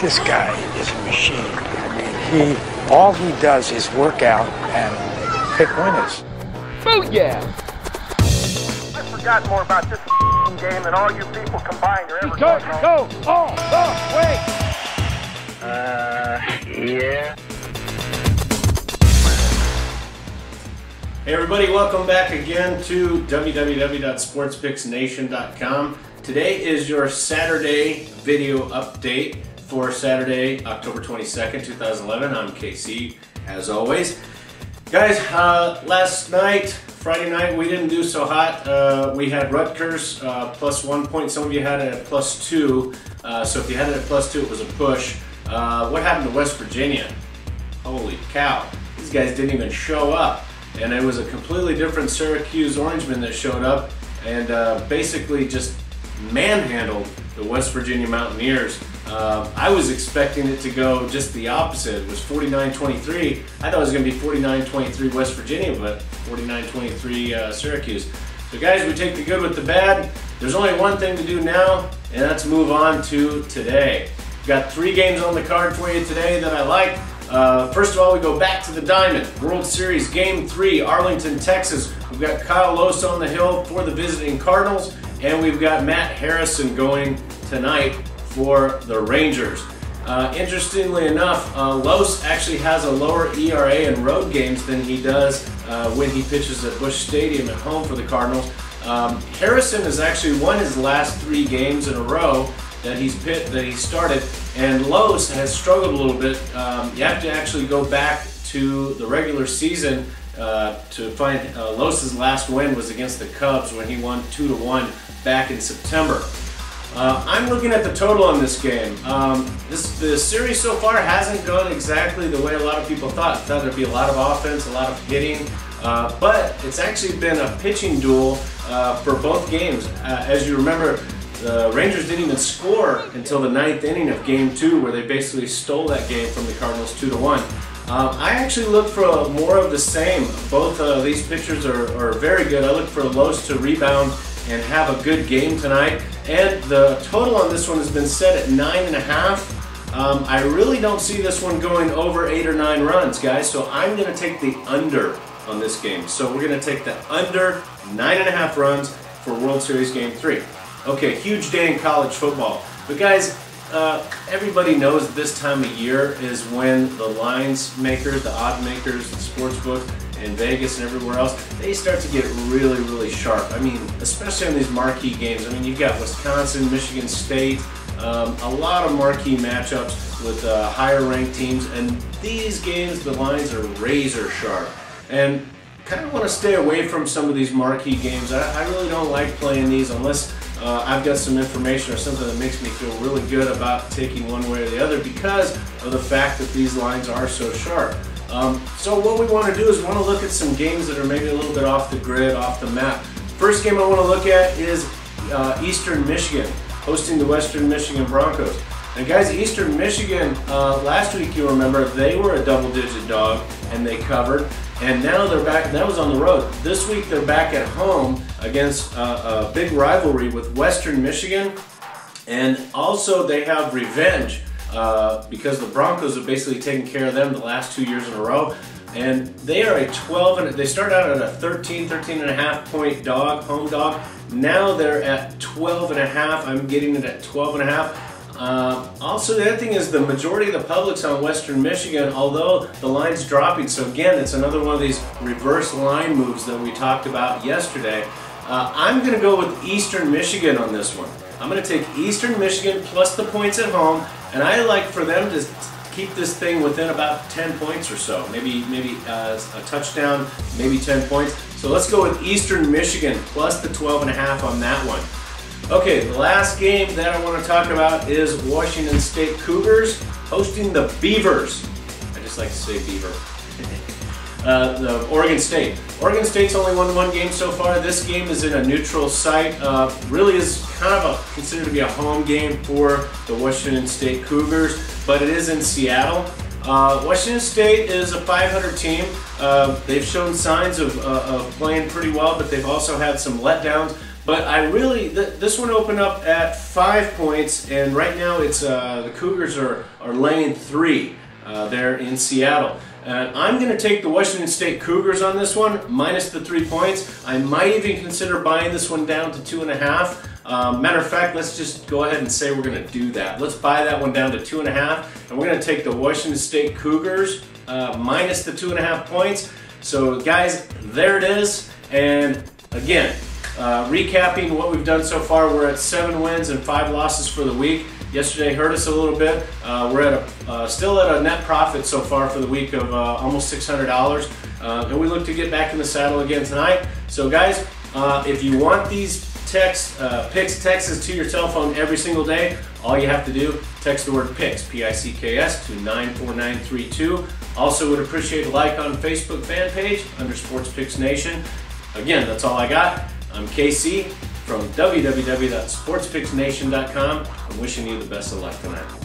This guy is a machine. I mean, all he does is work out and pick winners. Booyah! I've forgotten more about this game than all you people combined are ever Go, going go! Oh, wait! Yeah. Hey everybody, welcome back again to www.sportspicksnation.com. Today is your Saturday video update for Saturday, October 22nd, 2011. I'm KC, as always. Guys, last night, Friday night, we didn't do so hot. We had Rutgers plus 1 point. Some of you had it at plus 2. So if you had it at plus 2, it was a push. What happened to West Virginia? Holy cow. These guys didn't even show up. And it was a completely different Syracuse Orangeman that showed up and basically just manhandled the West Virginia Mountaineers. I was expecting it to go just the opposite. It was 49-23. I thought it was going to be 49-23 West Virginia, but 49-23 Syracuse. So guys, we take the good with the bad. There's only one thing to do now, and that's move on to today. We've got 3 games on the card for you today that I like. First of all, we go back to the Diamond. World Series Game 3, Arlington, Texas. We've got Kyle Los on the hill for the visiting Cardinals, and we've got Matt Harrison going tonight for the Rangers. Interestingly enough, Los actually has a lower ERA in road games than he does when he pitches at Busch Stadium at home for the Cardinals. Harrison has actually won his last 3 games in a row that he started, and Los has struggled a little bit. You have to actually go back to the regular season to find Los's last win was against the Cubs when he won 2-1 back in September. I'm looking at the total on this game. The series so far hasn't gone exactly the way a lot of people thought. I thought there'd be a lot of offense, a lot of hitting, but it's actually been a pitching duel for both games. As you remember, the Rangers didn't even score until the 9th inning of Game 2, where they basically stole that game from the Cardinals 2-1. I actually look for more of the same. Both these pitchers are very good. I look for Los to rebound and have a good game tonight. And the total on this one has been set at 9.5. I really don't see this one going over 8 or 9 runs, guys. So I'm going to take the under on this game. So we're going to take the under 9.5 runs for World Series Game 3. Okay, huge day in college football. But guys, everybody knows this time of year is when the lines makers, the odd makers, the sports books in Vegas and everywhere else, they start to get really, really sharp. I mean, especially on these marquee games. I mean, you've got Wisconsin, Michigan State, a lot of marquee matchups with higher ranked teams, and these games, the lines are razor sharp. And kind of want to stay away from some of these marquee games. I really don't like playing these unless I've got some information or something that makes me feel really good about taking one way or the other because of the fact that these lines are so sharp. So what we want to do is we want to look at some games that are maybe a little bit off the grid, off the map. First game I want to look at is Eastern Michigan hosting the Western Michigan Broncos. And guys, Eastern Michigan, last week you remember, they were a double-digit dog and they covered. And now they're back, that was on the road. This week they're back at home against a big rivalry with Western Michigan. And also they have revenge because the Broncos have basically taken care of them the last 2 years in a row. And they are a 12, and they started out at a 13.5 point dog, home dog. Now they're at 12.5. I'm getting it at 12.5. Also, the other thing is the majority of the public's on Western Michigan, although the line's dropping. So again, it's another one of these reverse line moves that we talked about yesterday. I'm going to go with Eastern Michigan on this one. I'm going to take Eastern Michigan plus the points at home, and I like for them to keep this thing within about 10 points or so. Maybe a touchdown, maybe 10 points. So let's go with Eastern Michigan plus the 12.5 on that one. Okay, the last game that I want to talk about is Washington State Cougars hosting the Beavers. I just like to say Beaver. The Oregon State. Oregon State's only won 1 game so far. This game is in a neutral site. Really is kind of considered to be a home game for the Washington State Cougars, but it is in Seattle. Washington State is a 500 team. They've shown signs of playing pretty well, but they've also had some letdowns. But I really, this one opened up at 5 points, and right now it's the Cougars are laying 3 there in Seattle. And I'm going to take the Washington State Cougars on this one, minus the 3 points. I might even consider buying this one down to 2.5. Matter of fact, let's just go ahead and say we're going to do that. Let's buy that one down to 2.5, and we're going to take the Washington State Cougars minus the 2.5 points. So guys, there it is. And again, recapping what we've done so far, we're at 7 wins and 5 losses for the week. Yesterday hurt us a little bit. We're at still at a net profit so far for the week of almost $600, and we look to get back in the saddle again tonight. So guys, if you want these picks texts to your cell phone every single day, all you have to do, text the word PICKS, P-I-C-K-S, to 94932. Also would appreciate a like on Facebook fan page under Sports Picks Nation. Again, that's all I got. I'm KC from www.sportspicksnation.com. I'm wishing you the best of luck tonight.